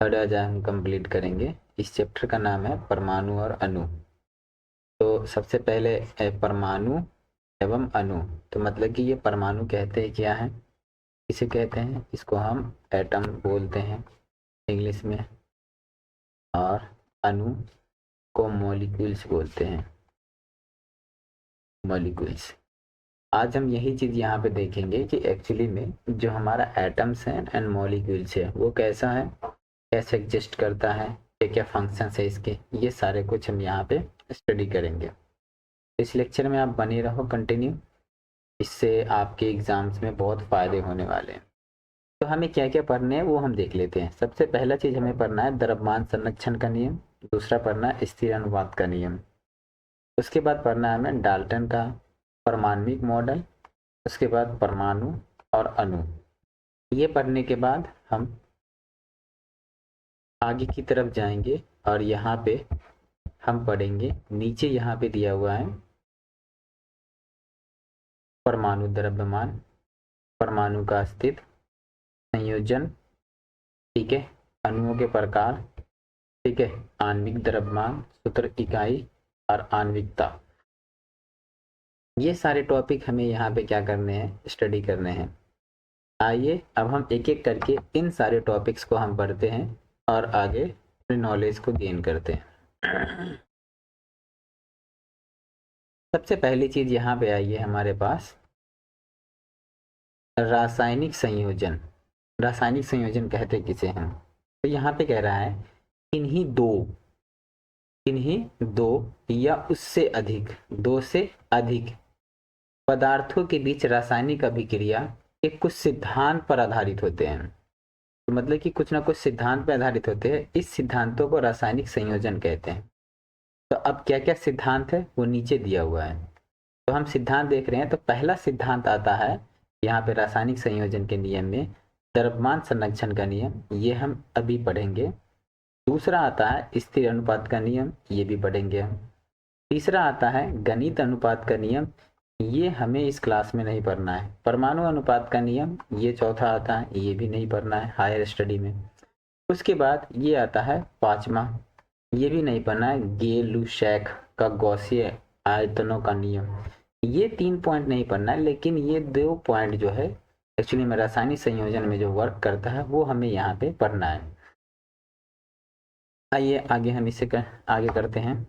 Third आज हम complete करेंगे। इस चैप्टर का नाम है परमाणु और अणु। तो सबसे पहले परमाणु एवं अणु। तो मतलब कि ये परमाणु कहते हैं क्या है, इसे कहते हैं, इसको हम एटम बोलते हैं इंग्लिश में, और अणु को मॉलिक्यूल्स बोलते हैं, मॉलिक्यूल्स। आज हम यही चीज यहाँ पे देखेंगे कि एक्चुअली में जो हमारा एटम्स हैं एंड मॉलिक्यूल्स है वो कैसा है, कैसे एग्जिस्ट करता है, क्या क्या फंक्शंस है इसके, ये सारे कुछ हम यहाँ पे स्टडी करेंगे। इस लेक्चर में आप बने रहो कंटिन्यू, इससे आपके एग्जाम्स में बहुत फ़ायदे होने वाले हैं। तो हमें क्या क्या पढ़ने हैं वो हम देख लेते हैं। सबसे पहला चीज़ हमें पढ़ना है द्रव्यमान संरक्षण का नियम, दूसरा पढ़ना है स्थिर अनुपात का नियम, उसके बाद पढ़ना है हमें डाल्टन का परमाणविक मॉडल, उसके बाद परमाणु और अणु। ये पढ़ने के बाद हम आगे की तरफ जाएंगे और यहाँ पे हम पढ़ेंगे, नीचे यहाँ पे दिया हुआ है परमाणु द्रव्यमान, परमाणु का अस्तित्व, संयोजन, ठीक है, अणुओं के प्रकार, ठीक है, आणविक द्रव्यमान, सूत्र इकाई और आणविकता। ये सारे टॉपिक हमें यहाँ पे क्या करने हैं, स्टडी करने हैं। आइए अब हम एक एक करके इन सारे टॉपिक्स को हम पढ़ते हैं और आगे अपनी नॉलेज को गेन करते हैं। सबसे पहली चीज यहाँ पे आई है हमारे पास रासायनिक संयोजन। रासायनिक संयोजन कहते किसे हैं, तो यहाँ पे कह रहा है इन्हीं दो या उससे अधिक, दो से अधिक पदार्थों के बीच रासायनिक अभिक्रिया के कुछ सिद्धांत पर आधारित होते हैं। तो मतलब कि कुछ ना कुछ सिद्धांत पर आधारित होते हैं, इस सिद्धांतों को रासायनिक संयोजन कहते हैं। तो अब क्या क्या सिद्धांत है वो नीचे दिया हुआ है, तो हम सिद्धांत देख रहे हैं। तो पहला सिद्धांत आता है यहाँ पे रासायनिक संयोजन के नियम में द्रव्यमान संरक्षण का नियम, ये हम अभी पढ़ेंगे। दूसरा आता है स्थिर अनुपात का नियम, ये भी पढ़ेंगे हम। तीसरा आता है गणित अनुपात का नियम, ये हमें इस क्लास में नहीं पढ़ना है। परमाणु अनुपात का नियम ये चौथा आता है, ये भी नहीं पढ़ना है हायर स्टडी में। उसके बाद ये आता है पांचवा, ये भी नहीं पढ़ना है, गे-लुशैक का गॉसिय आयतनों का नियम। ये 3 पॉइंट नहीं पढ़ना है, लेकिन ये 2 पॉइंट जो है एक्चुअली में रासायनिक संयोजन में जो वर्क करता है वो हमें यहाँ पे पढ़ना है। आइए आगे हम इसे आगे करते हैं।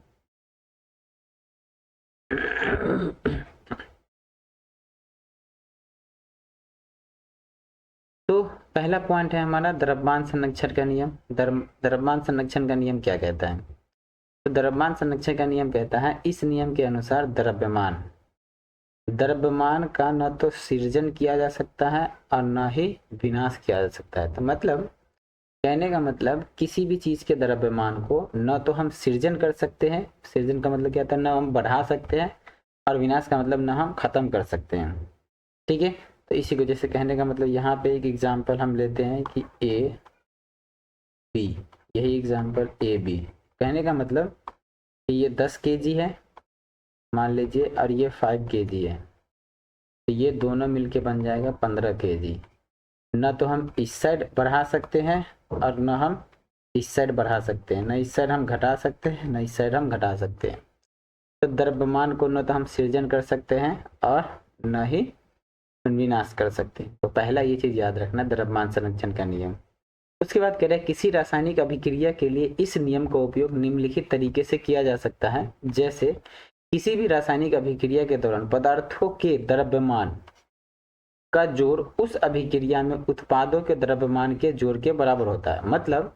तो पहला पॉइंट है हमारा द्रव्यमान संरक्षण का नियम। द्रव्यमान संरक्षण का नियम क्या कहता है, तो द्रव्यमान संरक्षण का नियम कहता है इस नियम के अनुसार द्रव्यमान का न तो सृजन किया जा सकता है और न ही विनाश किया जा सकता है। तो मतलब कहने का मतलब किसी भी चीज के द्रव्यमान को न तो हम सृजन कर सकते हैं, सृजन का मतलब क्या होता है, न हम बढ़ा सकते हैं, और विनाश का मतलब न हम खत्म कर सकते हैं, ठीक है। तो इसी को जैसे कहने का मतलब यहाँ पे एक एग्जांपल हम लेते हैं कि ए बी, यही एग्जांपल ए बी, कहने का मतलब कि ये 10 kg है मान लीजिए और ये 5 kg है, तो ये दोनों मिलके बन जाएगा 15 kg। न तो हम इस साइड बढ़ा सकते हैं और न हम इस साइड बढ़ा सकते हैं, न इस साइड हम घटा सकते हैं, न इस साइड हम घटा सकते हैं। तो द्रव्यमान को न तो हम सृजन कर सकते हैं और न ही विनाश कर सकते हैं। तो पहला ये चीज याद रखना, द्रव्यमान संरक्षण का नियम। उसके बाद कह रहे हैं किसी रासायनिक अभिक्रिया के लिए इस नियम का उपयोग निम्नलिखित तरीके से किया जा सकता है, जैसे किसी भी रासायनिक अभिक्रिया के दौरान पदार्थों के द्रव्यमान का जोड़ उस अभिक्रिया में उत्पादों के द्रव्यमान के जोड़ के बराबर होता है। मतलब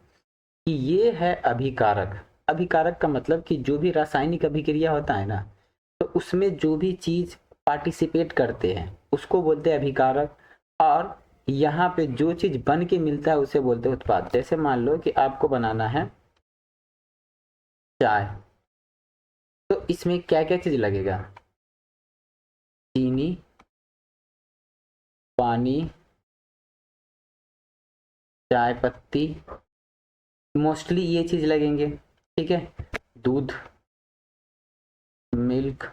कि ये है अभिकारक। अभिकारक का मतलब कि जो भी रासायनिक अभिक्रिया होता है ना, तो उसमें जो भी चीज पार्टिसिपेट करते हैं उसको बोलते हैं अभिकारक, और यहाँ पे जो चीज बन के मिलता है उसे बोलते हैं उत्पाद। जैसे मान लो कि आपको बनाना है चाय, तो इसमें क्या क्या चीज लगेगा, चीनी, पानी, चाय पत्ती, मोस्टली ये चीज लगेंगे, ठीक है, दूध, मिल्क,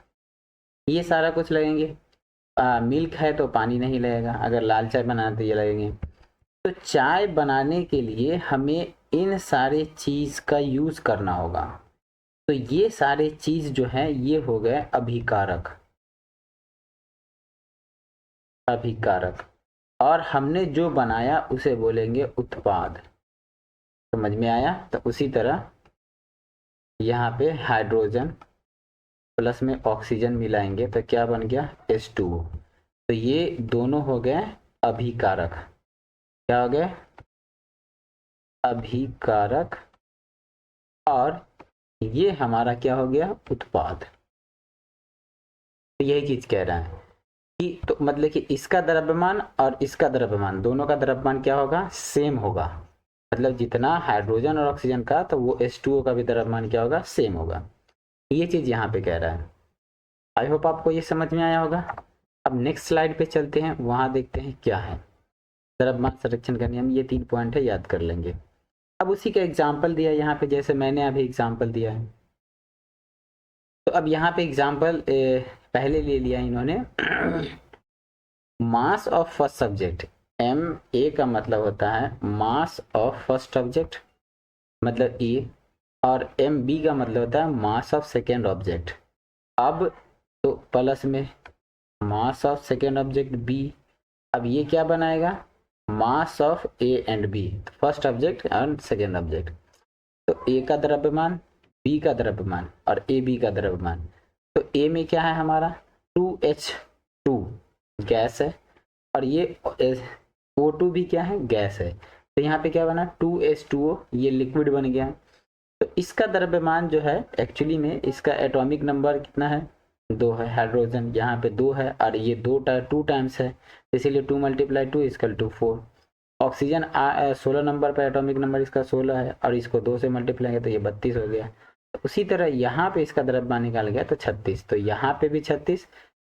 ये सारा कुछ लगेंगे। मिल्क है तो पानी नहीं लगेगा, अगर लाल चाय बनाना तो ये लगेंगे। तो चाय बनाने के लिए हमें इन सारे चीज का यूज करना होगा। तो ये सारे चीज जो है ये हो गए अभिकारक, अभिकारक, और हमने जो बनाया उसे बोलेंगे उत्पाद। समझ में आया? तो उसी तरह यहाँ पे हाइड्रोजन प्लस में ऑक्सीजन मिलाएंगे तो क्या बन गया? H2O। तो ये दोनों हो गए अभिकारक। क्या हो गए? अभिकारक। और ये हमारा क्या हो गया? उत्पाद। तो यही चीज कह रहा है कि तो मतलब कि इसका द्रव्यमान और इसका द्रव्यमान, दोनों का द्रव्यमान क्या होगा? सेम होगा। मतलब जितना हाइड्रोजन और ऑक्सीजन का, तो वो H2O का भी द्रव्यमान क्या होगा? सेम होगा। ये चीज यहाँ पे कह रहा है। आई होप आपको ये समझ में आया होगा। अब नेक्स्ट स्लाइड पे चलते हैं, वहां देखते हैं क्या है द्रव्यमान संरक्षण का नियम। ये 3 पॉइंट है, याद कर लेंगे। अब उसी का एग्जाम्पल दिया यहाँ पे, जैसे मैंने अभी एग्जाम्पल दिया है। तो अब यहाँ पे एग्जाम्पल पहले ले लिया इन्होंने mass of first subject. MA का मतलब होता है मास ऑफ फर्स्ट ऑब्जेक्ट, मतलब E, और MB का मतलब होता है मास ऑफ सेकेंड ऑब्जेक्ट। अब तो प्लस में mass of second object B। अब ये क्या बनाएगा? Mass of A and B, first object and second object. तो A का द्रव्यमान, B का द्रव्यमान और AB का द्रव्यमान। तो A में क्या है हमारा? 2H2 गैस है, और ये O2 भी क्या है? गैस है। तो यहाँ पे क्या बना? 2H2O, ये लिक्विड बन गया। तो इसका द्रव्यमान जो है एक्चुअली में, इसका एटॉमिक नंबर कितना है? 2 है। हाइड्रोजन यहाँ पे 2 है, और ये 2 टाइम्स है, इसीलिए 2 × 2 = 4। ऑक्सीजन 16 नंबर पर एटॉमिक नंबर इसका 16 है, और इसको 2 से मल्टीप्लाई तो ये 32 हो गया। तो उसी तरह यहाँ पे इसका द्रव्यमान निकाल गया तो 36। तो यहाँ पे भी 36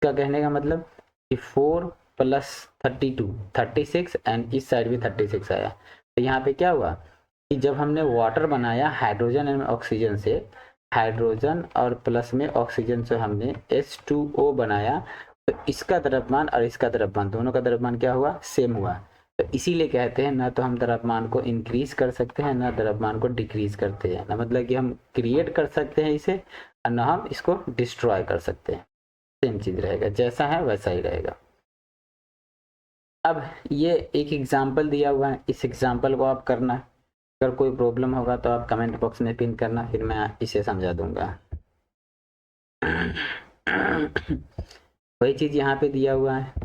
का कहने का मतलब कि 4 + 32 36, एंड इस साइड भी 36 आया। तो यहाँ पे क्या हुआ कि जब हमने वाटर बनाया हाइड्रोजन एंड ऑक्सीजन से, हाइड्रोजन और प्लस में ऑक्सीजन से हमने H2O बनाया, तो इसका द्रव्यमान और इसका द्रव्यमान, दोनों का द्रव्यमान क्या हुआ? सेम हुआ। तो इसीलिए कहते हैं ना तो हम द्रव्यमान को इंक्रीज कर सकते हैं, ना द्रव्यमान को डिक्रीज करते हैं। ना मतलब कि हम क्रिएट कर सकते हैं इसे, और ना हम इसको डिस्ट्रॉय कर सकते हैं। सेम चीज रहेगा, जैसा है वैसा ही रहेगा। अब ये एक एग्जाम्पल दिया हुआ है, इस एग्जाम्पल को आप करना। अगर कोई प्रॉब्लम होगा तो आप कमेंट बॉक्स में पिन करना, फिर मैं इसे समझा दूंगा। वही चीज यहाँ पे दिया हुआ है।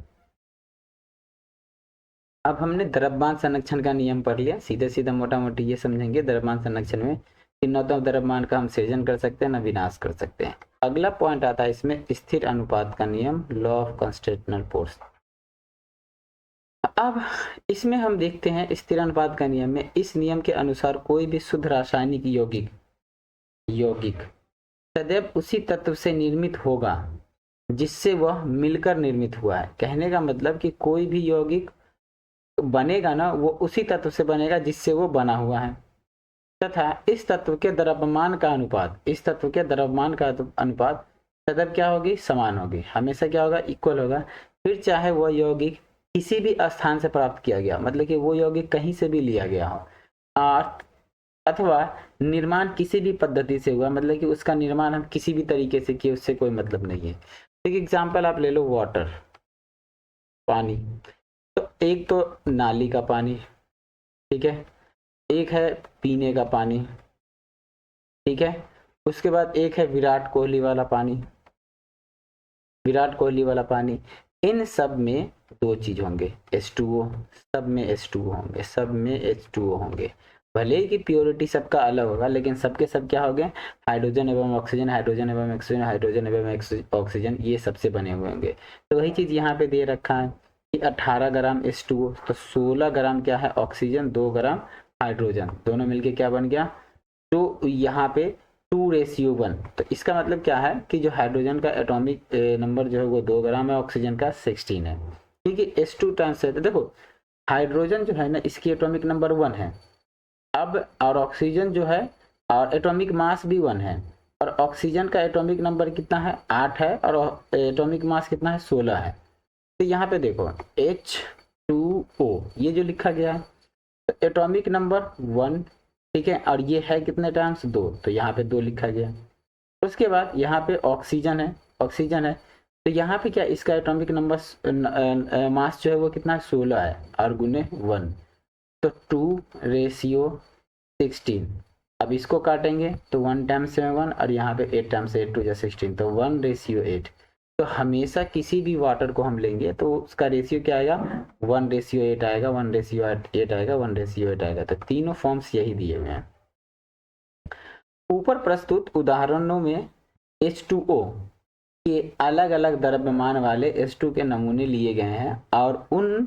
अब हमने द्रव्यमान संरक्षण का नियम पढ़ लिया, सीधे सीधे मोटा मोटी ये समझेंगे द्रव्यमान संरक्षण में कि न तो द्रव्यमान का हम सृजन कर सकते हैं, न विनाश कर सकते हैं। अगला पॉइंट आता है इसमें स्थिर अनुपात का नियम, लॉ ऑफ कांस्टेंटेशनल फोर्स। अब इसमें हम देखते हैं स्थिर अनुपात का नियम में, इस नियम के अनुसार कोई भी शुद्ध रासायनिक यौगिक सदैव उसी तत्व से निर्मित होगा जिससे वह मिलकर निर्मित हुआ है। कहने का मतलब कि कोई भी यौगिक बनेगा ना, वो उसी तत्व से बनेगा जिससे वो बना हुआ है, तथा इस तत्व के द्रव्यमान का अनुपात, इस तत्व के द्रव्यमान का अनुपात सदैव क्या होगी? समान होगी, हमेशा क्या होगा? इक्वल होगा। फिर चाहे वह यौगिक किसी भी स्थान से प्राप्त किया गया, मतलब कि वो यौगिक कहीं से भी लिया गया हो, अथवा निर्माण किसी भी पद्धति से हुआ, मतलब कि उसका निर्माण हम किसी भी तरीके से किए, उससे कोई मतलब नहीं है। एक एग्जाम्पल आप ले लो, वाटर, पानी। तो एक तो नाली का पानी, ठीक है, एक है पीने का पानी, ठीक है, उसके बाद एक है विराट कोहली वाला पानी, विराट कोहली वाला पानी। इन सब में 2 चीज होंगे, H2O, सब में H2O होंगे, सब में H2O होंगे। भले ही कि प्योरिटी सबका अलग होगा, लेकिन सबके सब क्या हो गए? हाइड्रोजन एवं ऑक्सीजन, हाइड्रोजन एवं ऑक्सीजन, हाइड्रोजन एवं ऑक्सीजन, ये सबसे बने हुए होंगे। तो वही चीज यहाँ पे दे रखा है कि 18 ग्राम H2O, तो 16 ग्राम क्या है? ऑक्सीजन, 2 ग्राम हाइड्रोजन, दोनों मिलके क्या बन गया? तो यहाँ पे 2:1। तो इसका मतलब क्या है कि जो हाइड्रोजन का एटॉमिक नंबर जो है वो 2 ग्राम है, ऑक्सीजन का 16 है, क्योंकि H2 टाइम्स है। तो देखो हाइड्रोजन जो है ना, इसकी एटॉमिक नंबर 1 है। अब और ऑक्सीजन जो है, और एटॉमिक मास भी 1 है, और ऑक्सीजन का एटॉमिक नंबर कितना है? 8 है, और एटॉमिक मास कितना है? 16 है। तो यहाँ पे देखो H2O ये जो लिखा गया है, तो एटॉमिक नंबर 1, ठीक है, और ये है कितने टाइम्स 2, तो यहाँ पे 2 लिखा गया। उसके बाद यहाँ पे ऑक्सीजन है, ऑक्सीजन है, तो यहाँ पे क्या इसका एटॉमिक नंबर मास जो है वो कितना 16 है और गुने 1, तो 2:16। अब इसको काटेंगे तो 1 टाइम्स में 1 और यहाँ पे 8 टाइम्स 8 2 16, तो 1:8। तो हमेशा किसी भी वाटर को हम लेंगे तो उसका रेशियो क्या आएगा 1:8 आएगा, 1:8 आएगा, 1:8 आएगा। तो तीनों फॉर्म्स यही दिए हुए हैं। ऊपर प्रस्तुत उदाहरणों में H2O के अलग अलग द्रव्यमान वाले H2 के नमूने लिए गए हैं और उन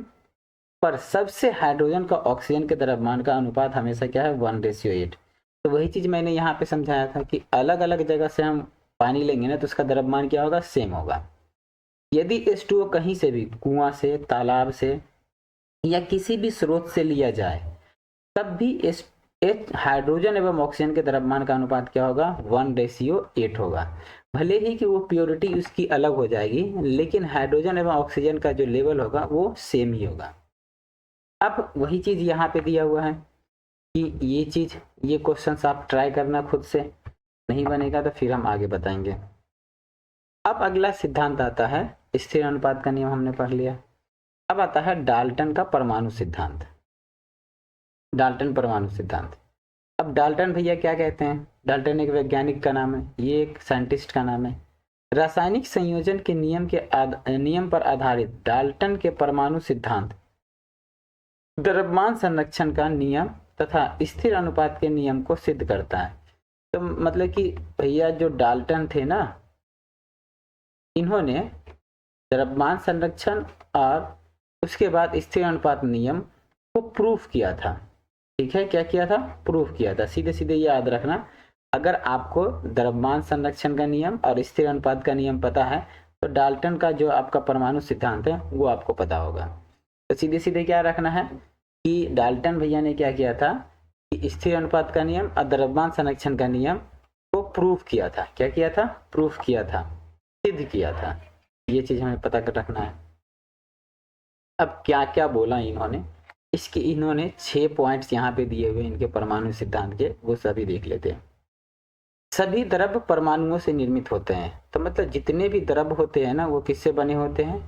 पर सबसे हाइड्रोजन का ऑक्सीजन के द्रव्यमान का अनुपात हमेशा क्या है 1:8। तो वही चीज मैंने यहाँ पे समझाया था कि अलग अलग जगह से हम पानी लेंगे ना तो उसका द्रव्यमान क्या होगा, सेम होगा। यदि H2O कहीं से भी कुआं से, तालाब से या किसी भी स्रोत से लिया जाए तब भी हाइड्रोजन एवं ऑक्सीजन के द्रव्यमान का अनुपात क्या होगा 1:8 होगा। भले ही कि वो प्योरिटी उसकी अलग हो जाएगी लेकिन हाइड्रोजन एवं ऑक्सीजन का जो लेवल होगा वो सेम ही होगा। अब वही चीज यहाँ पे दिया हुआ है कि ये चीज, ये क्वेश्चंस आप ट्राई करना खुद से, नहीं बनेगा तो फिर हम आगे बताएंगे। अब अगला सिद्धांत आता है, स्थिर अनुपात का नियम हमने पढ़ लिया। अब आता है डाल्टन का परमाणु सिद्धांत, डाल्टन परमाणु सिद्धांत। अब डाल्टन भैया क्या कहते हैं, डाल्टन एक वैज्ञानिक का नाम है, ये एक साइंटिस्ट का नाम है। रासायनिक संयोजन के नियम पर आधारित डाल्टन के परमाणु सिद्धांत द्रव्यमान संरक्षण का नियम तथा स्थिर अनुपात के नियम को सिद्ध करता है। तो मतलब कि भैया जो डाल्टन थे ना, इन्होंने द्रव्यमान संरक्षण और उसके बाद स्थिर अनुपात नियम को प्रूफ किया था। ठीक है, क्या किया था, प्रूफ किया था। सीधे सीधे याद रखना, अगर आपको द्रव्यमान संरक्षण का नियम और स्थिर अनुपात का नियम पता है तो डाल्टन का जो आपका परमाणु सिद्धांत है वो आपको पता होगा। तो सीधे सीधे क्या रखना है कि डाल्टन भैया ने क्या किया था कि स्थिर अनुपात का नियम और द्रव्यमान संरक्षण का नियम को प्रूफ किया था। क्या किया था, प्रूफ किया था, सिद्ध किया था। ये चीज हमें पता कर रखना है। अब क्या क्या बोला इन्होंने, इसके इन्होंने 6 पॉइंट्स यहाँ पे दिए हुए इनके परमाणु सिद्धांत के, वो सभी देख लेते हैं। सभी द्रव्य परमाणुओं से निर्मित होते हैं, तो मतलब जितने भी द्रव्य होते हैं ना वो किससे बने होते हैं,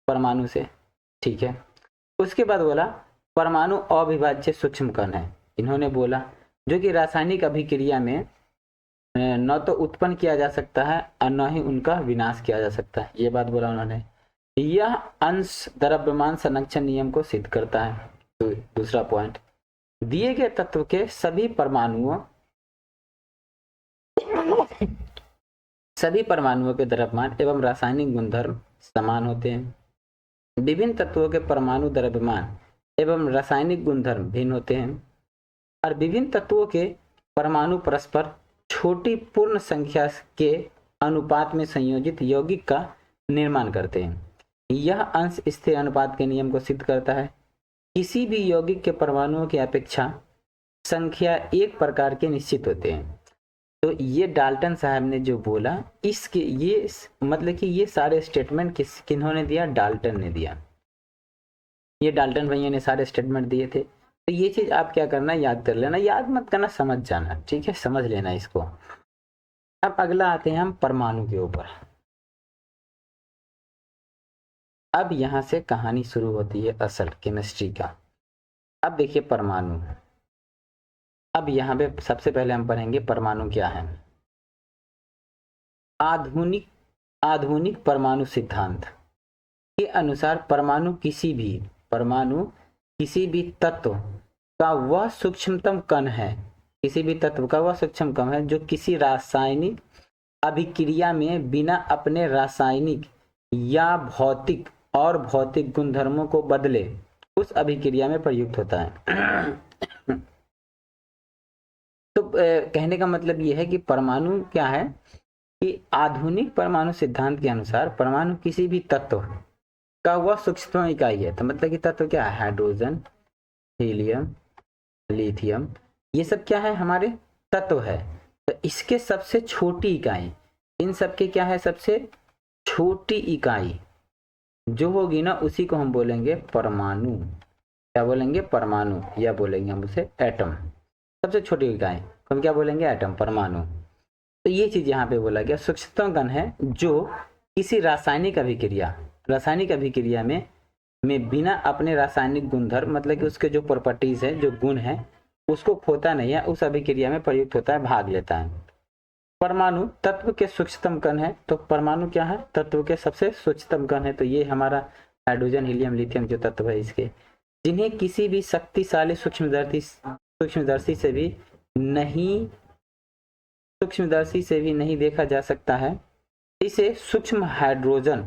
परमाणु से। ठीक है, उसके बाद बोला परमाणु अविभाज्य सूक्ष्म कण है, इन्होंने बोला, जो कि रासायनिक अभिक्रिया में न तो उत्पन्न किया जा सकता है और न ही उनका विनाश किया जा सकता है। ये बात बोला उन्होंने। यह अंश द्रव्यमान संरक्षण नियम को सिद्ध करता है। तो दूसरा पॉइंट, दिए गए तत्व के सभी परमाणुओं के द्रव्यमान एवं रासायनिक गुणधर्म समान होते हैं। विभिन्न तत्वों के परमाणु द्रव्यमान एवं रासायनिक गुणधर्म भिन्न होते हैं और विभिन्न तत्वों के परमाणु परस्पर छोटी पूर्ण संख्या के अनुपात में संयोजित यौगिक का निर्माण करते हैं। यह अंश स्थिर अनुपात के नियम को सिद्ध करता है। किसी भी यौगिक के परमाणुओं की अपेक्षा संख्या एक प्रकार के निश्चित होते हैं। तो ये डाल्टन साहब ने जो बोला, इसके ये मतलब कि ये सारे स्टेटमेंट किन्होंने दिया, डाल्टन ने दिया। ये डाल्टन भैया ने सारे स्टेटमेंट दिए थे। तो ये चीज आप क्या करना, याद कर लेना, याद मत करना, समझ जाना। ठीक है, समझ लेना इसको। अब अगला आते हैं हम परमाणु के ऊपर। अब यहां से कहानी शुरू होती है असल केमिस्ट्री का। अब देखिए परमाणु, अब यहाँ पे सबसे पहले हम पढ़ेंगे परमाणु क्या है। आधुनिक परमाणु सिद्धांत के अनुसार परमाणु किसी भी तत्व का वह सूक्ष्मतम कण है, किसी भी तत्व का वह सूक्ष्म कण है जो किसी रासायनिक अभिक्रिया में बिना अपने रासायनिक या भौतिक गुणधर्मों को बदले उस अभिक्रिया में प्रयुक्त होता है। तो कहने का मतलब यह है कि परमाणु क्या है कि आधुनिक परमाणु सिद्धांत के अनुसार परमाणु किसी भी तत्व का वह सूक्ष्मतम इकाई है। तो मतलब कि तत्व क्या है, हाइड्रोजन, हीलियम, लिथियम, ये सब क्या है, हमारे तत्व है। तो इसके सबसे छोटी इकाई, इन सब के क्या है, सबसे छोटी इकाई जो होगी ना उसी को हम बोलेंगे परमाणु। क्या बोलेंगे, परमाणु, या बोलेंगे हम उसे एटम। सबसे छोटी इकाई को हम क्या बोलेंगे, एटम, परमाणु। तो ये चीज यहाँ पे बोला गया। सूक्ष्मतम कण है जो किसी रासायनिक अभिक्रिया में बिना अपने रासायनिक गुणधर्म, मतलब कि उसके जो प्रॉपर्टीज है, जो गुण है, उसको खोता नहीं है, उस अभिक्रिया में प्रयुक्त होता है, भाग लेता है। परमाणु तत्व के सूक्ष्मतम कण है। तो परमाणु क्या है, तत्व के सबसे सूक्ष्मतम कण है। तो ये हमारा हाइड्रोजन, हीलियम, लिथियम जो तत्व है इसके, जिन्हें किसी भी शक्तिशाली सूक्ष्मदर्शी से भी नहीं देखा जा सकता है। इसे सूक्ष्म हाइड्रोजन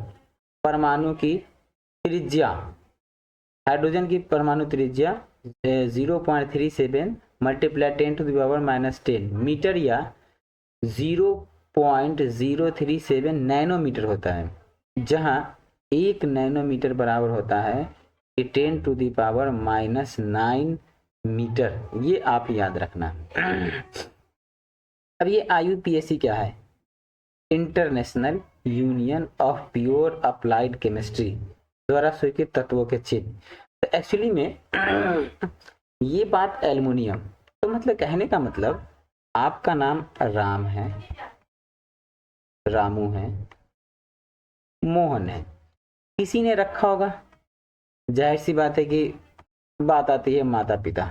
परमाणु की त्रिज्या, हाइड्रोजन की परमाणु त्रिज्या 0.37 मल्टीप्लाई 10⁻⁻10 मीटर या 0.037 नैनोमीटर होता है, जहां 1 नैनोमीटर बराबर होता है 10⁻⁻9 मीटर। ये आप याद रखना। अब ये IUPAC क्या है, international union of pure applied chemistry द्वारा स्वीकृत तत्वों के चिन्ह। तो एक्चुअली में ये बात एल्युमिनियम, तो मतलब कहने का मतलब आपका नाम राम है, रामू है, मोहन है, किसी ने रखा होगा। जाहिर सी बात है कि बात आती है माता पिता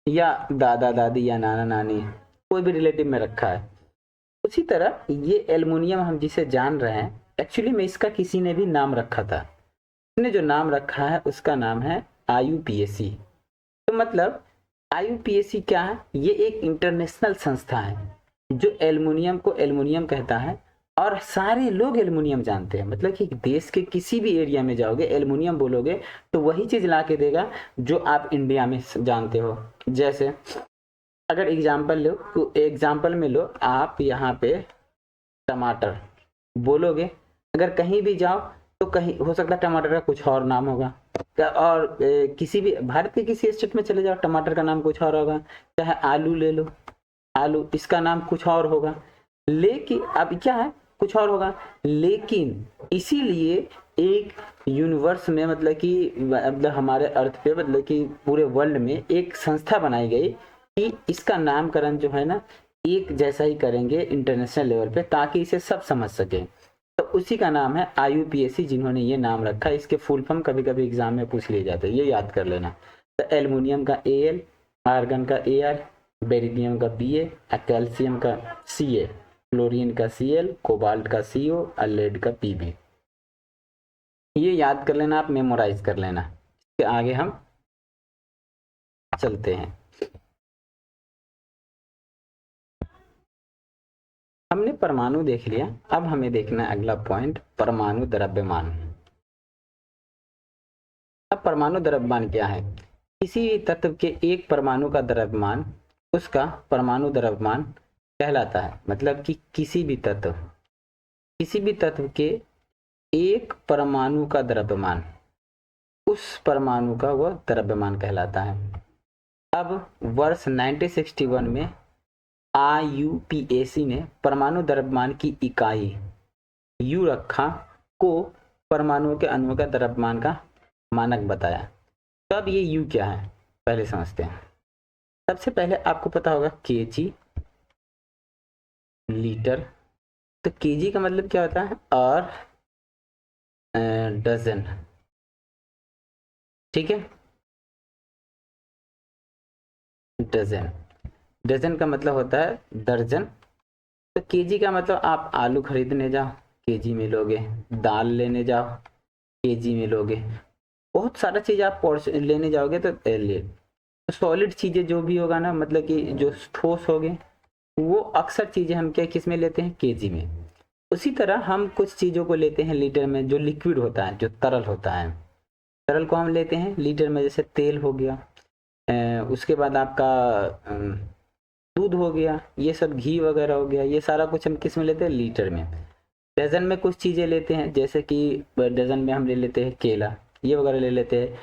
या दादा दादी या नाना नानी, कोई भी रिलेटिव में रखा है। उसी तरह ये एल्युमिनियम हम जिसे जान रहे हैं, एक्चुअली में इसका किसी ने भी नाम रखा था। इसने जो नाम रखा है उसका नाम है IUPAC। तो मतलब IUPAC क्या है, ये एक इंटरनेशनल संस्था है जो एल्युमिनियम को एल्युमिनियम कहता है, और सारे लोग एल्युमिनियम जानते हैं। मतलब कि देश के किसी भी एरिया में जाओगे, एल्युमिनियम बोलोगे तो वही चीज ला के देगा जो आप इंडिया में जानते हो। जैसे अगर एग्जाम्पल में लो, आप यहाँ पे टमाटर बोलोगे, अगर कहीं भी जाओ तो कहीं हो सकता है टमाटर का कुछ और नाम होगा, और किसी भी भारत के किसी स्टेट में चले जाओ, टमाटर का नाम कुछ और होगा। चाहे आलू ले लो, आलू इसका नाम कुछ और होगा, लेकिन अब क्या है, कुछ और होगा। लेकिन इसीलिए एक यूनिवर्स में, मतलब हमारे अर्थ पे, मतलब कि पूरे वर्ल्ड में एक संस्था बनाई गई कि इसका नामकरण जो है ना एक जैसा ही करेंगे इंटरनेशनल लेवल पे, ताकि इसे सब समझ सके। तो उसी का नाम है IUPAC, जिन्होंने ये नाम रखा। इसके फुल फॉर्म कभी कभी एग्जाम में पूछ लिए जाते हैं, ये याद कर लेना। तो एल्युमिनियम का AL, आर्गन का AR, बेरिलियम का BA, कैल्शियम का CA, क्लोरीन का CL, कोबाल्ट का CO और लेड का PB। ये याद कर लेना, आप मेमोराइज कर लेना। इसके आगे हम चलते हैं। हमने परमाणु देख लिया, अब हमें देखना है अगला पॉइंट, परमाणु द्रव्यमान। अब परमाणु द्रव्यमान क्या है, किसी तत्व के एक परमाणु का द्रव्यमान उसका परमाणु द्रव्यमान कहलाता है। मतलब कि किसी भी तत्व के एक परमाणु का द्रव्यमान उस परमाणु का वह द्रव्यमान कहलाता है। अब वर्ष 1961 में IUPAC ने परमाणु द्रव्यमान की इकाई U रखा को परमाणुओं के अणुओं का द्रव्यमान का मानक बताया। तो अब ये U क्या है पहले समझते हैं। सबसे पहले आपको पता होगा kg, लीटर। तो kg का मतलब क्या होता है, और डजन, ठीक है। डजन का मतलब होता है दर्जन। तो केजी का मतलब आप आलू खरीदने जाओ केजी में लोगे, दाल लेने जाओ केजी में लोगे, बहुत सारा चीज आप लेने जाओगे तो सॉलिड चीजें जो भी होगा ना, मतलब कि जो ठोस होगे, वो अक्सर चीजें हम क्या किस में लेते हैं, केजी में। उसी तरह हम कुछ चीजों को लेते हैं लीटर में, जो लिक्विड होता है, जो तरल होता है, तरल को हम लेते हैं लीटर में। जैसे तेल हो गया, उसके बाद आपका दूध हो गया, ये सब घी वगैरह हो गया, ये सारा कुछ हम किस में लेते हैं, लीटर में। डजन में कुछ चीजें लेते हैं, जैसे कि डजन में हम ले लेते हैं केला, ये वगैरह ले लेते हैं।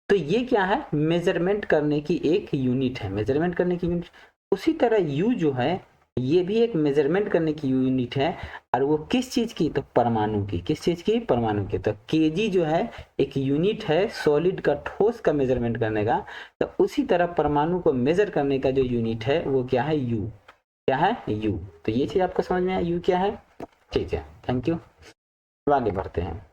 तो ये क्या है, मेजरमेंट करने की एक यूनिट है, मेजरमेंट करने की यूनिट। उसी तरह यू जो है ये भी एक मेजरमेंट करने की यूनिट है। और वो किस चीज की? तो परमाणु की। किस चीज की? परमाणु की। तो केजी जो है एक यूनिट है सॉलिड का, ठोस का मेजरमेंट करने का। तो उसी तरह परमाणु को मेजर करने का जो यूनिट है वो क्या है? यू। क्या है? यू। तो ये चीज आपको समझ में आया यू क्या है? ठीक है, थैंक यू। आगे बढ़ते हैं।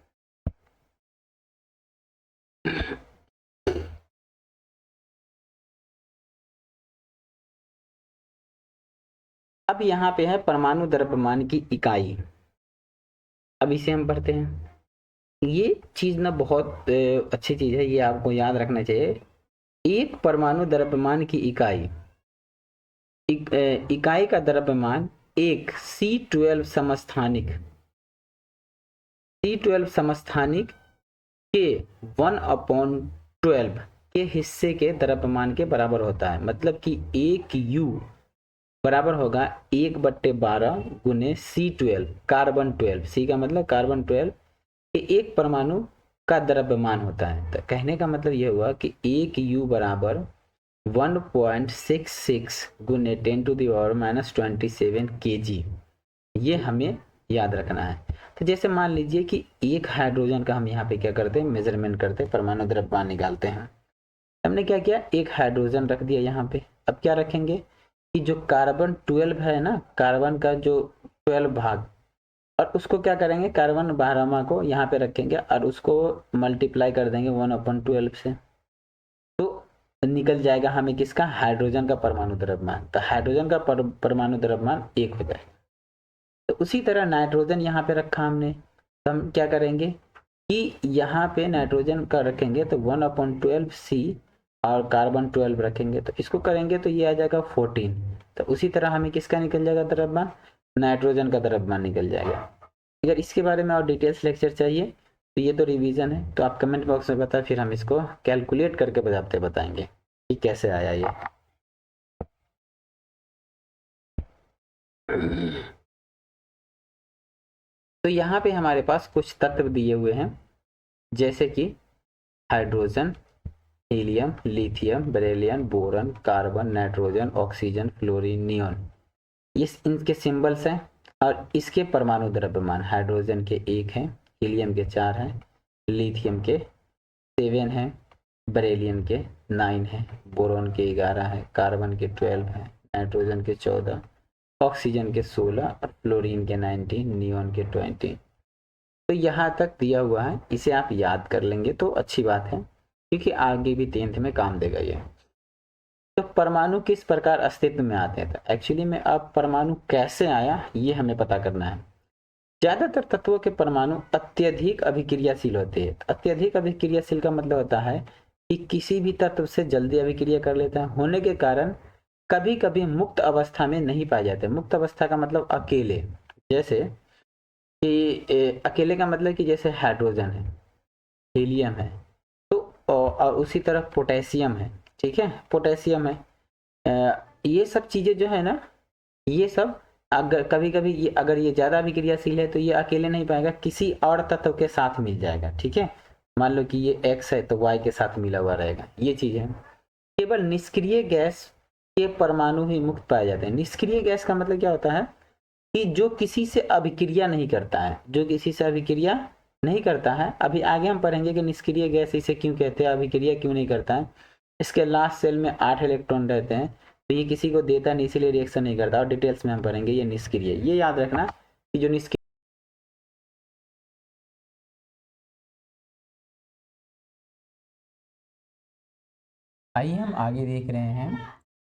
अब यहाँ पे है परमाणु द्रव्यमान की इकाई। अब इसे हम पढ़ते हैं। ये चीज ना बहुत अच्छी चीज है, ये आपको याद रखना चाहिए। एक परमाणु द्रव्यमान की इकाई, इकाई का द्रव्यमान एक C12 समस्थानिक, C12 समस्थानिक के 1/12 के हिस्से के द्रव्यमान के बराबर होता है। मतलब कि एक U बराबर होगा 1/12 गुने C12, कार्बन 12, C का मतलब कार्बन 12 के एक परमाणु का द्रव्यमान होता है। तो कहने का मतलब यह हुआ कि एक U बराबर 1.66 गुने 10⁻⁻27 kg। ये हमें याद रखना है। तो जैसे मान लीजिए कि एक हाइड्रोजन का हम यहाँ पे क्या करते हैं? मेजरमेंट करते हैं, परमाणु द्रव्यमान निकालते हैं। हमने क्या किया? एक हाइड्रोजन रख दिया यहाँ पे। अब क्या रखेंगे कि जो कार्बन 12 है ना, कार्बन का जो 12 भाग, और उसको क्या करेंगे? कार्बन 12वां को यहाँ पे रखेंगे और उसको मल्टीप्लाई कर देंगे 1/12 से। तो निकल जाएगा हमें किसका? हाइड्रोजन का परमाणु द्रव्यमान। तो हाइड्रोजन का परमाणु द्रव्यमान 1 हो जाएगा। तो उसी तरह नाइट्रोजन यहाँ पे रखा हमने, तो हम क्या करेंगे कि यहाँ पे नाइट्रोजन का रखेंगे तो 1/12 C और कार्बन 12 रखेंगे, तो इसको करेंगे तो ये आ जाएगा 14। तो उसी तरह हमें किसका निकल जाएगा द्रव्यमान? नाइट्रोजन का द्रव्यमान निकल जाएगा। अगर इसके बारे में और डिटेल्स लेक्चर चाहिए तो ये तो रिवीजन है, तो आप कमेंट बॉक्स में बताएं, फिर हम इसको कैलकुलेट करके बताएंगे कि कैसे आया ये। तो यहाँ पे हमारे पास कुछ तत्व दिए हुए हैं, जैसे कि hydrogen, helium, lithium, beryllium, boron, carbon, nitrogen, oxygen, fluorine, neon. ये इनके सिंबल्स हैं और इसके परमाणु द्रव्यमान। हाइड्रोजन के 1 हैं, हीलियम के 4 हैं, लिथियम के 7 हैं, बेरिलियम के 9 हैं, बोरॉन के 11 हैं, कार्बन के 12 हैं, नाइट्रोजन के 14, ऑक्सीजन के 16 और फ्लोरीन के 19, नियोन के 20। तो यहाँ तक दिया हुआ है, इसे आप याद कर लेंगे तो अच्छी बात है, क्योंकि आगे भी 10th में काम देगा ये। तो परमाणु किस प्रकार अस्तित्व में आते हैं? तो एक्चुअली में अब परमाणु कैसे आया ये हमें पता करना है। ज्यादातर तत्वों के परमाणु अत्यधिक अभिक्रियाशील होते हैं। अत्यधिक अभिक्रियाशील का मतलब होता है कि किसी भी तत्व से जल्दी अभिक्रिया कर लेता है, होने के कारण कभी कभी मुक्त अवस्था में नहीं पाए जाते। मुक्त अवस्था का मतलब अकेले, जैसे कि अकेले का मतलब कि जैसे हाइड्रोजन है, हीलियम है, तो और उसी तरह पोटेशियम है, ठीक है, पोटेशियम है। ये सब चीजें जो है ना, ये सब अगर कभी कभी ये अगर ये ज्यादा अभिक्रियाशील है तो ये अकेले नहीं पाएगा, किसी और तत्व के साथ मिल जाएगा, ठीक है। मान लो कि ये X है तो Y के साथ मिला हुआ रहेगा, ये चीज है। केवल निष्क्रिय गैस के परमाणु ही मुक्त पाए जाते हैं। निष्क्रिय गैस का मतलब क्या होता है कि जो किसी से अभिक्रिया नहीं करता है, जो किसी से अभिक्रिया नहीं करता है। अभी आगे हम पढ़ेंगे कि निष्क्रिय गैस इसे क्यों कहते हैं, अभिक्रिया क्यों नहीं करता है। इसके लास्ट सेल में 8 इलेक्ट्रॉन रहते हैं, तो ये किसी को देता नहीं, इसीलिए रिएक्शन नहीं करता। और डिटेल्स में हम पढ़ेंगे ये निष्क्रिय। ये याद रखना कि जो निष्क्रिय, आइए हम आगे देख रहे हैं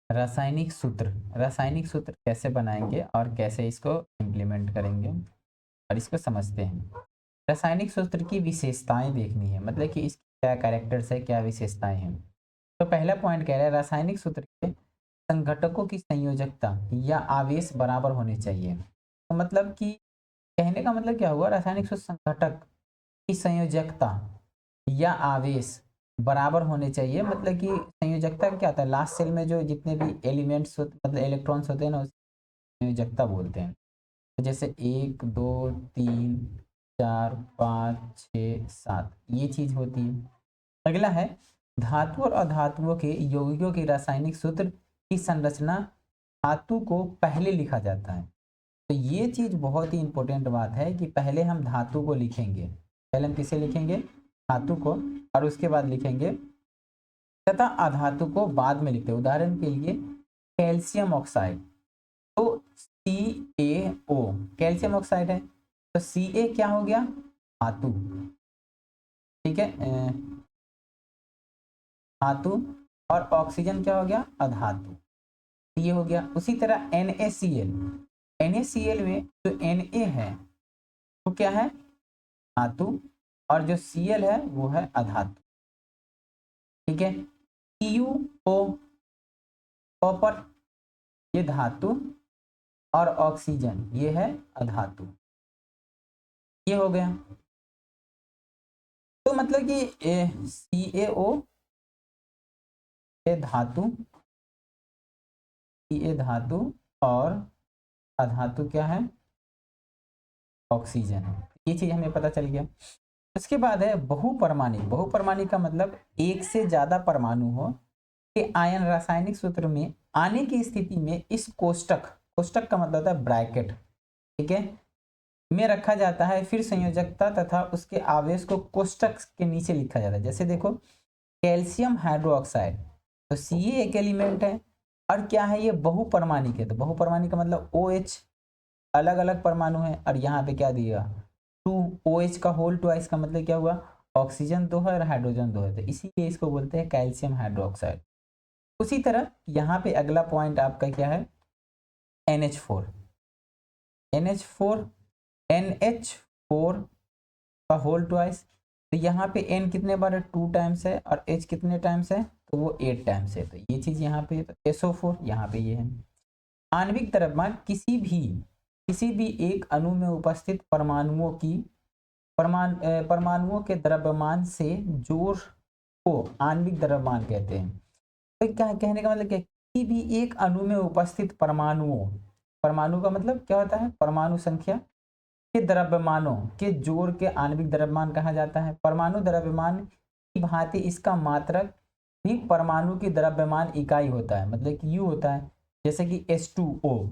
रासायनिक सूत्र। रासायनिक सूत्र कैसे बनाएंगे और कैसे इसको इम्प्लीमेंट करेंगे और इसको समझते हैं। रासायनिक सूत्र की विशेषताएं देखनी है, मतलब कि इसकी क्या कैरेक्टर्स है, क्या विशेषताएं हैं। तो पहला पॉइंट कह रहा है रासायनिक सूत्र के संघटकों की संयोजकता या आवेश बराबर होने चाहिए। तो मतलब कि कहने का मतलब क्या हुआ, रासायनिक सूत्र संघटक की संयोजकता या आवेश बराबर होने चाहिए। मतलब कि संयोजकता क्या होता है, लास्ट सेल में जो जितने भी एलिमेंट्स मतलब इलेक्ट्रॉन्स होते हैं ना, संयोजकता बोलते हैं। तो जैसे 1 2 3 4 5 6 7 ये चीज होती है। अगला है धातु और अधातुओं के यौगिकों के रासायनिक सूत्र की संरचना धातु को पहले लिखा जाता है। तो ये चीज बहुत ही इंपॉर्टेंट बात है कि पहले हम धातु को लिखेंगे, पहले हम किसे लिखेंगे, धातु को, और उसके बाद लिखेंगे तथा अधातु को बाद में लिखते हैं। उदाहरण के लिए कैल्शियम ऑक्साइड, तो CaO कैल्शियम ऑक्साइड है, तो Ca क्या हो गया, धातु, ठीक है, धातु, और ऑक्सीजन क्या हो गया, अधातु, ये हो गया। उसी तरह NaCl, NaCl में जो Na है वो क्या है, धातु, और जो Cl है वो है अधातु, ठीक है। CuO कॉपर, ये धातु, और ऑक्सीजन ये है अधातु, ये हो गया। तो मतलब कि CaO ये धातु, Ca धातु, और अधातु क्या है, ऑक्सीजन, ये चीज हमें पता चल गया। उसके बाद है बहुपरमाणिक। बहुपरमाणिक का मतलब एक से ज्यादा परमाणु हो के आयन रासायनिक सूत्र में आने की स्थिति में इस कोष्टक, कोष्टक का मतलब होता है ब्रैकेट, ठीक है, में रखा जाता है। फिर संयोजकता तथा उसके आवेश को कोष्टक के नीचे लिखा जाता है। जैसे देखो कैल्शियम हाइड्रोक्साइड, तो Ca एक एलिमेंट है, और क्या है, ये बहुपरमाणिक है। तो बहुपरमाणिक का मतलब OH अलग अलग परमाणु है, और यहाँ पे क्या दिया, 2OH का होल ट्वाइस, का मतलब क्या हुआ, ऑक्सीजन 2 है और हाइड्रोजन 2 है, तो इसीलिए इसको बोलते हैं कैल्शियम हाइड्रोक्साइड। उसी तरह यहाँ पे अगला पॉइंट आपका क्या है, NH4, NH4, NH4 का होल ट्वाइस, तो यहाँ पे N कितने बार है, 2 टाइम्स है, और H कितने टाइम्स है, तो वो 8 टाइम्स है, तो ये चीज यहाँ पे, तो SO4 यहाँ पे ये है। आणविक द्रव्यमान किसी भी एक अणु में उपस्थित परमाणुओं की परमाणुओं के द्रव्यमान से जोड़ को आणविक द्रव्यमान कहते हैं। तो क्या कहने का मतलब क्या, किसी भी एक अणु में उपस्थित परमाणुओं, परमाणु का मतलब क्या होता है, परमाणु संख्या के द्रव्यमानों के जोड़ के आणविक द्रव्यमान कहा जाता है। परमाणु द्रव्यमान की भांति इसका मात्रक भी परमाणु की द्रव्यमान इकाई होता है, मतलब कि U होता है। जैसे कि H2O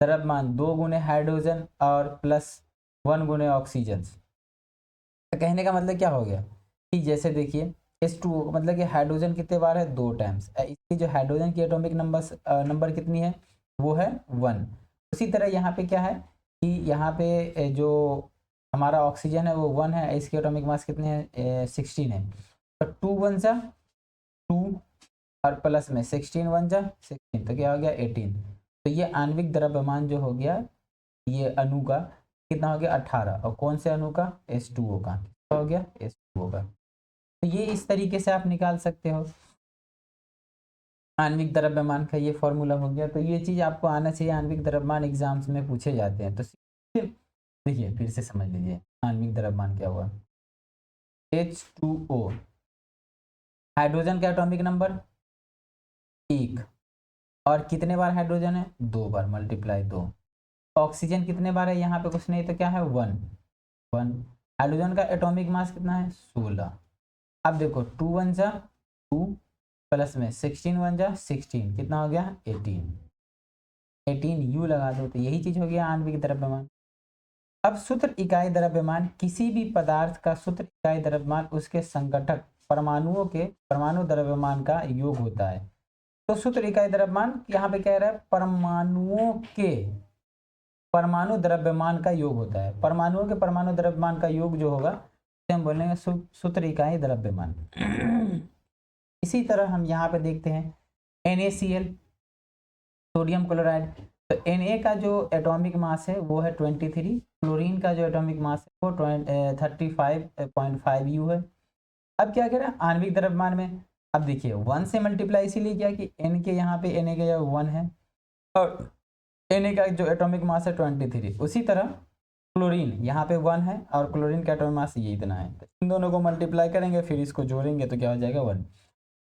द्रव्यमान 2 गुने हाइड्रोजन और +1 गुने ऑक्सीजन। तो कहने का मतलब क्या हो गया कि जैसे देखिए H2O मतलब कि हाइड्रोजन कितने बार है, 2 टाइम्स, इसकी जो हाइड्रोजन की एटॉमिक नंबर कितनी है, वो है 1। उसी तरह यहाँ पे क्या है कि यहाँ पे जो हमारा ऑक्सीजन है वो 1 है, इसकी एटॉमिक मास कितने हैं, 16 है। तो 2 1 जा 2, और प्लस में 16 1 जा 16, तो क्या हो गया 18। तो ये आणविक द्रव्यमान जो हो गया ये अणु का कितना हो गया 18, और कौन से अणु का, H2O का, कितना हो गया, H2O का। तो ये इस तरीके से आप निकाल सकते हो आणविक द्रव्यमान का, ये फॉर्मूला हो गया। तो ये चीज आपको आना चाहिए, आणविक द्रव्यमान एग्जाम्स में पूछे जाते हैं। तो देखिए फिर से समझ लीजिए आणविक द्रव्यमान क्या हुआ, H2O हाइड्रोजन का एटॉमिक नंबर 1, और कितने बार हाइड्रोजन है, 2 बार, मल्टीप्लाई 2। ऑक्सीजन कितने बार है, यहाँ पे कुछ नहीं तो क्या है 1 1। हाइड्रोजन का एटॉमिक मास कितना है 16। अब देखो 2 1 जा 2, प्लस में 16 1 जा 16, कितना हो गया 18, 18 U लगा दो, तो यही चीज हो गया आणविक द्रव्यमान। अब सूत्र इकाई द्रव्यमान, किसी भी पदार्थ का सूत्र इकाई द्रव्यमान उसके संगठक परमाणुओं के परमाणु द्रव्यमान का योग होता है। तो सूत्र इकाई द्रव्यमान यहाँ पे कह रहा है परमाणुओं के परमाणु द्रव्यमान का योग होता है। परमाणुओं के परमाणु द्रव्यमान का योग जो होगा उसे हम बोलेंगे सूत्र इकाई द्रव्यमान। इसी तरह हम यहाँ पे देखते हैं NaCl सोडियम क्लोराइड, तो Na का जो एटॉमिक मास है वो है 23, क्लोरीन का जो एटॉमिक मास है वो 35.5 U है। अब क्या कह रहा है आणविक द्रव्यमान में, अब देखिए 1 से मल्टीप्लाई इसीलिए किया कि N के यहाँ पे Na का 1 है, और Na का जो एटॉमिक मास है 23। उसी तरह क्लोरीन यहाँ पे 1 है, और क्लोरीन का एटॉमिक मास ये इतना है, तो इन दोनों को मल्टीप्लाई करेंगे फिर इसको जोड़ेंगे तो क्या हो जाएगा 1।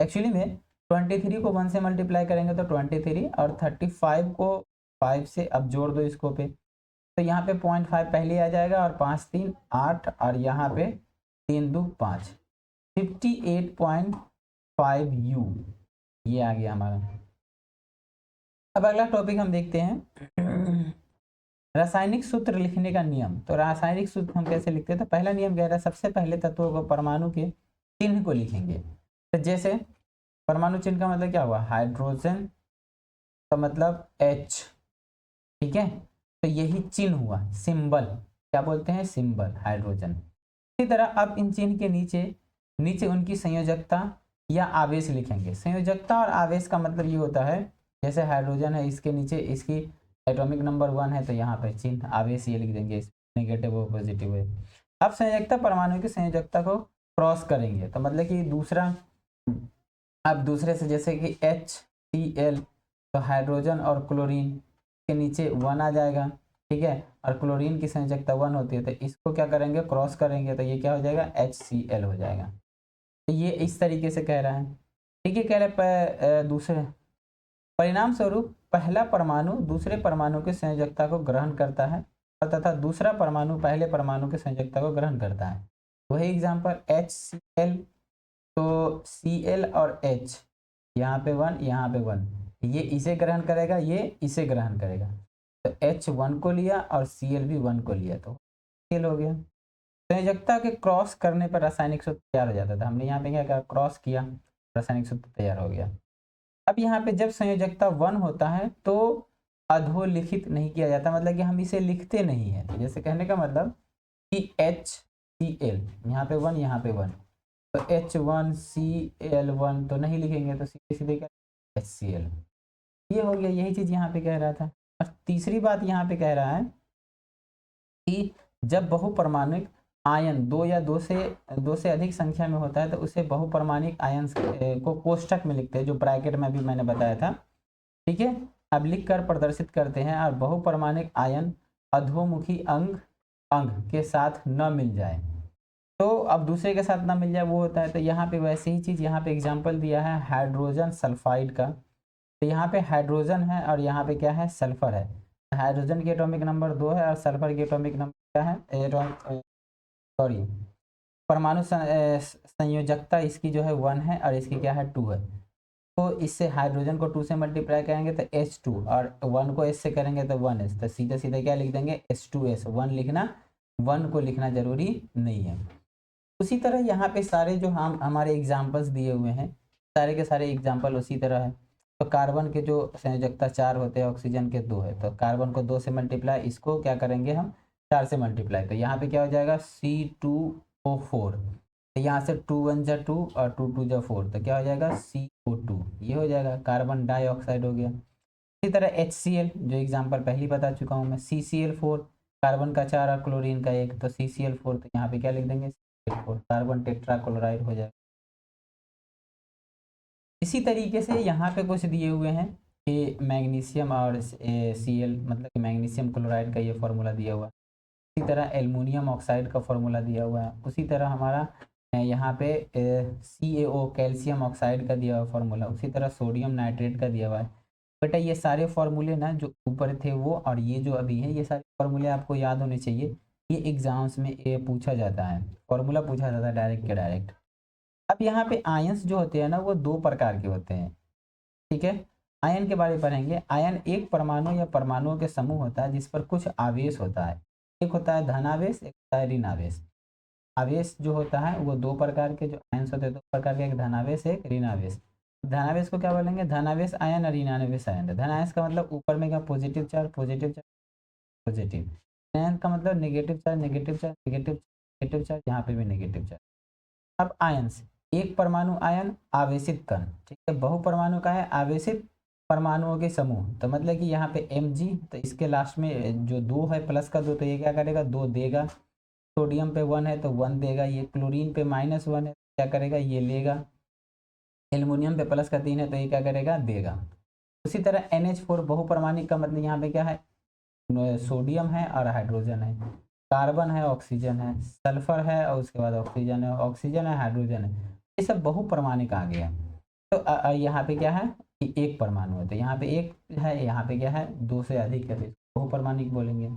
एक्चुअली में 23 को 1 से मल्टीप्लाई करेंगे तो 23, और 35 को 5 से अब जोड़ दो इसको पे, तो यहाँ पे 0.5 पहले आ जाएगा, और 5 3 8, और यहाँ पे 3 2 5, 58.5 U ये आ गया हमारा। अब अगला टॉपिक हम देखते हैं रासायनिक सूत्र लिखने का नियम। तो रासायनिक सूत्र हम कैसे लिखते हैं, तो पहला नियम कह रहा है सबसे पहले तत्वों को परमाणु के चिन्ह को लिखेंगे। तो जैसे परमाणु चिन्ह का मतलब क्या हुआ, हाइड्रोजन का मतलब H, ठीक है, तो यही चिन्ह हुआ, सिंबल, क्या बोलते हैं, सिंबल, हाइड्रोजन। इसी तरह अब इन चिन्ह के नीचे नीचे उनकी संयोजकता या आवेश लिखेंगे। संयोजकता और आवेश का मतलब ये होता है, जैसे हाइड्रोजन है, इसके नीचे इसकी एटॉमिक नंबर 1 है, तो यहाँ पर चिन्ह आवेश ये लिख देंगे, नेगेटिव और पॉजिटिव है। अब संयोजकता, परमाणु की संयोजकता को क्रॉस करेंगे, तो मतलब कि दूसरा, अब दूसरे से, जैसे कि HCl, तो हाइड्रोजन और क्लोरीन के नीचे 1 आ जाएगा, ठीक है, और क्लोरीन की संयोजकता 1 होती है, तो इसको क्या करेंगे, क्रॉस करेंगे, तो ये क्या हो जाएगा, HCl हो जाएगा। तो ये इस तरीके से कह रहा है, ठीक है। कह रहे दूसरे परिणाम स्वरूप पहला परमाणु दूसरे परमाणु की संयोजकता को ग्रहण करता है और तथा दूसरा परमाणु पहले परमाणु की संयोजकता को ग्रहण करता है। वही एग्जाम्पल HCl, तो Cl और H, यहाँ पे 1, यहाँ पे 1, ये इसे ग्रहण करेगा, ये इसे ग्रहण करेगा, तो H 1 को लिया और Cl भी 1 को लिया, तो Cl हो गया। संयोजकता के क्रॉस करने पर रासायनिक सूत्र तैयार हो जाता था। हमने यहाँ पे क्या किया, क्रॉस किया, रासायनिक सूत्र तैयार हो गया। अब यहाँ पे जब संयोजकता 1 होता है तो अधोलिखित नहीं किया जाता, मतलब कि हम इसे लिखते नहीं है। तो जैसे कहने का मतलब कि HCl, यहाँ पे 1, यहाँ पे 1, तो H1Cl1 तो नहीं लिखेंगे, तो सीधे सीधे क्या, HCl, ये हो गया। यही चीज यहाँ पे कह रहा था। और तीसरी बात यहाँ पे कह रहा है कि जब बहुपरमाणुक आयन दो से अधिक संख्या में होता है तो उसे बहुपरमाणुक आयन को कोष्ठक में लिखते हैं, जो ब्रैकेट में भी मैंने बताया था, ठीक है। अब लिख कर प्रदर्शित करते हैं, और बहुपरमाणुक आयन अधोमुखी अंग के साथ न मिल जाए, तो अब दूसरे के साथ ना मिल जाए वो होता है। तो यहाँ पे वैसे ही चीज, यहाँ पे एग्जांपल दिया है हाइड्रोजन सल्फाइड का, तो यहाँ पे हाइड्रोजन है और यहाँ पे क्या है, सल्फर है। हाइड्रोजन की एटॉमिक नंबर 2 है और सल्फर की एटॉमिक नंबर क्या है, सॉरी, परमाणु संयोजकता इसकी जो है 1 है और इसकी क्या है, 2 है। तो इससे हाइड्रोजन को 2 से मल्टीप्लाई करेंगे तो H2, और 1 को S से करेंगे तो 1S, तो सीधे सीधे क्या लिख देंगे, H2S। 1 लिखना, 1 को लिखना जरूरी नहीं है। उसी तरह यहाँ पे सारे जो हम हमारे एग्जाम्पल्स दिए हुए हैं, सारे के सारे एग्जाम्पल उसी तरह है। तो कार्बन के जो संयोजकता 4 होते हैं, ऑक्सीजन के 2 है, तो कार्बन को 2 से मल्टीप्लाई, इसको क्या करेंगे हम, 4 से मल्टीप्लाई, तो यहाँ पे क्या हो जाएगा, C2O4, तो यहाँ से 2 1 जा 2 और 2 2 जा 4, तो क्या हो जाएगा, CO2, ये हो जाएगा, कार्बन डाइऑक्साइड हो गया। इसी तरह HCl, जो एग्जाम्पल पहले बता चुका हूँ मैं, CCl4, कार्बन का 4 और क्लोरीन का 1, तो CCl4, तो यहाँ पे क्या लिख देंगे, कार्बन टेट्राक्लोराइड हो जाएगा। इसी तरीके से यहाँ पे कुछ दिए हुए हैं कि मैग्नीशियम और Cl, मतलब कि मैग्नीशियम क्लोराइड का ये फॉर्मूला दिया हुआ है। इसी तरह एल्युमिनियम ऑक्साइड का फॉर्मूला दिया हुआ है। उसी तरह हमारा यहाँ पे CaO, कैल्शियम ऑक्साइड का दिया हुआ फॉर्मूला। उसी तरह सोडियम नाइट्रेट का दिया हुआ है। बेटा ये सारे फॉर्मूले ना जो ऊपर थे वो, और ये जो अभी है, ये सारे फॉर्मूले आपको याद होने चाहिए। ये एग्जाम्स में ये पूछा जाता है, फॉर्मूला पूछा जाता है डायरेक्ट के डायरेक्ट। अब यहाँ पे आयंस जो होते हैं ना, वो 2 प्रकार के होते हैं, ठीक है। आयन के बारे में पढ़ेंगे। आयन एक परमाणु या परमाणुओं के समूह होता है जिस पर कुछ आवेश होता है। एक होता है धनावेश, एक होता है ऋण आवेश। आवेश जो होता है वो 2 प्रकार के, जो आयन्स होते हैं 2 प्रकार के, एक धनावेश, एक ऋण आवेश। धनावेश को क्या बोलेंगे, धनावेश आयन और ऋणावेश आयन। धनावेश का मतलब ऊपर में क्या, positive charge, positive charge, positive. ऋण का मतलब negative charge, negative charge, negative, negative charge, यहाँ पे भी नेगेटिव चार्ज। अब आयंस, एक परमाणु आयन, आवेशित कण, ठीक है। बहुपरमाणु का है आवेशित परमाणुओं के समूह, तो मतलब कि यहाँ पे Mg, तो इसके लास्ट में जो 2 है प्लस का 2, तो ये क्या करेगा, 2 देगा। सोडियम पे 1 है तो 1 देगा। ये क्लोरीन पे -1 है, क्या करेगा, ये लेगा। एल्युमिनियम पे प्लस का 3 है तो ये क्या करेगा, देगा। उसी तरह NH4 बहुपरमाणिक का मतलब यहाँ पे क्या है, सोडियम है और हाइड्रोजन है, कार्बन है, ऑक्सीजन है, सल्फर है और उसके बाद ऑक्सीजन है, ऑक्सीजन है, हाइड्रोजन है। ये सब बहुपरमाणिक आ गया। तो यहाँ पे क्या है कि एक परमाणु है, तो यहाँ पे एक है, यहाँ पे क्या है, 2 से अधिक है, तो बहुपरमाणिक बोलेंगे।